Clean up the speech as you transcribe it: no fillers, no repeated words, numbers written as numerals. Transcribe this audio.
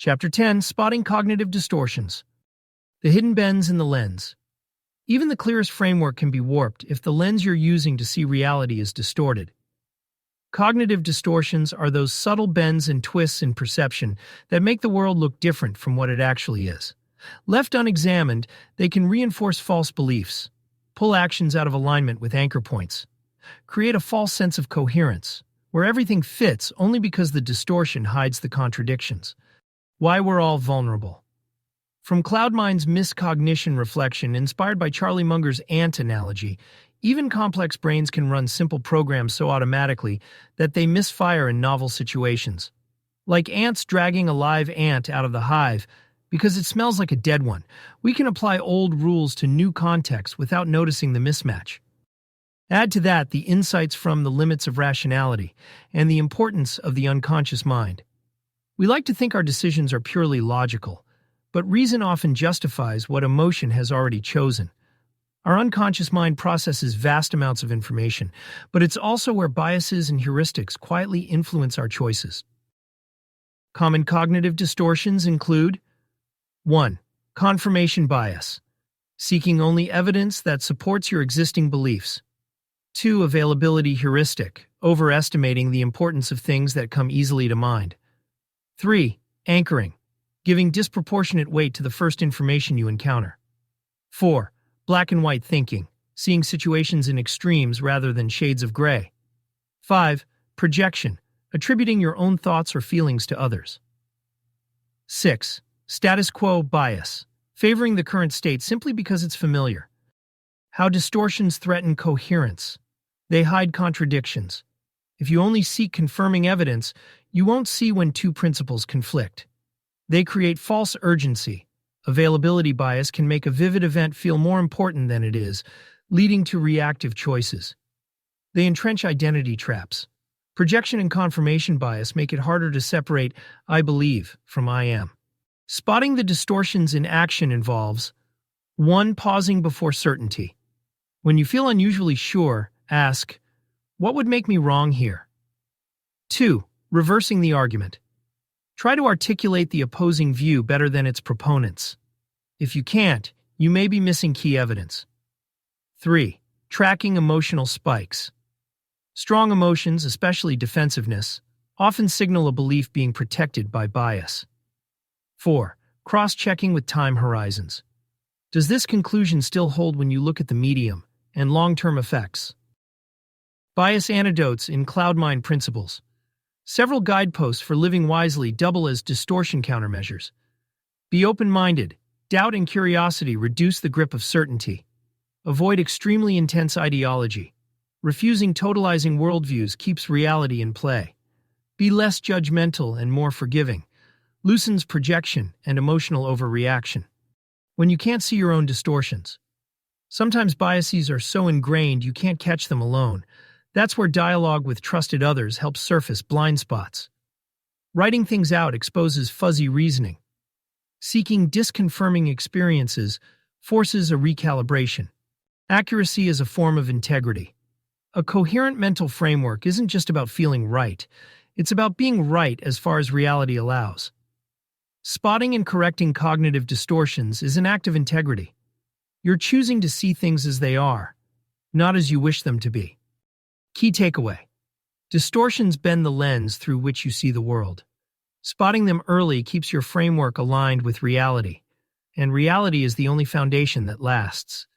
Chapter 10, Spotting Cognitive Distortions. The hidden bends in the lens. Even the clearest framework can be warped if the lens you're using to see reality is distorted. Cognitive distortions are those subtle bends and twists in perception that make the world look different from what it actually is. Left unexamined, they can reinforce false beliefs, pull actions out of alignment with anchor points, create a false sense of coherence, where everything fits only because the distortion hides the contradictions. Why we're all vulnerable. From CloudMind's Mis-Cognition reflection, inspired by Charlie Munger's ant analogy, even complex brains can run simple programs so automatically that they misfire in novel situations. Like ants dragging a live ant out of the hive because it smells like a dead one, we can apply old rules to new contexts without noticing the mismatch. Add to that the insights from the limits of rationality and the importance of the unconscious mind. We like to think our decisions are purely logical, but reason often justifies what emotion has already chosen. Our unconscious mind processes vast amounts of information, but it's also where biases and heuristics quietly influence our choices. Common cognitive distortions include 1. Confirmation bias, seeking only evidence that supports your existing beliefs. 2. Availability heuristic, overestimating the importance of things that come easily to mind. 3. Anchoring, giving disproportionate weight to the first information you encounter. 4. Black and white thinking, seeing situations in extremes rather than shades of gray. 5. Projection, attributing your own thoughts or feelings to others. 6. Status quo bias, favoring the current state simply because it's familiar. How distortions threaten coherence. They hide contradictions. If you only seek confirming evidence, you won't see when two principles conflict. They create false urgency. Availability bias can make a vivid event feel more important than it is, leading to reactive choices. They entrench identity traps. Projection and confirmation bias make it harder to separate I believe from I am. Spotting the distortions in action involves 1. Pausing before certainty. When you feel unusually sure, ask, what would make me wrong here? 2. Reversing the argument. Try to articulate the opposing view better than its proponents. If you can't, you may be missing key evidence. 3. Tracking emotional spikes. Strong emotions, especially defensiveness, often signal a belief being protected by bias. 4. Cross-checking with time horizons. Does this conclusion still hold when you look at the medium and long-term effects? Bias antidotes in CloudMind principles. Several guideposts for living wisely double as distortion countermeasures. Be open-minded. Doubt and curiosity reduce the grip of certainty. Avoid extremely intense ideology. Refusing totalizing worldviews keeps reality in play. Be less judgmental and more forgiving. Loosens projection and emotional overreaction. When you can't see your own distortions. Sometimes biases are so ingrained you can't catch them alone. That's where dialogue with trusted others helps surface blind spots. Writing things out exposes fuzzy reasoning. Seeking disconfirming experiences forces a recalibration. Accuracy is a form of integrity. A coherent mental framework isn't just about feeling right. It's about being right as far as reality allows. Spotting and correcting cognitive distortions is an act of integrity. You're choosing to see things as they are, not as you wish them to be. Key takeaway. Distortions bend the lens through which you see the world. Spotting them early keeps your framework aligned with reality, and reality is the only foundation that lasts.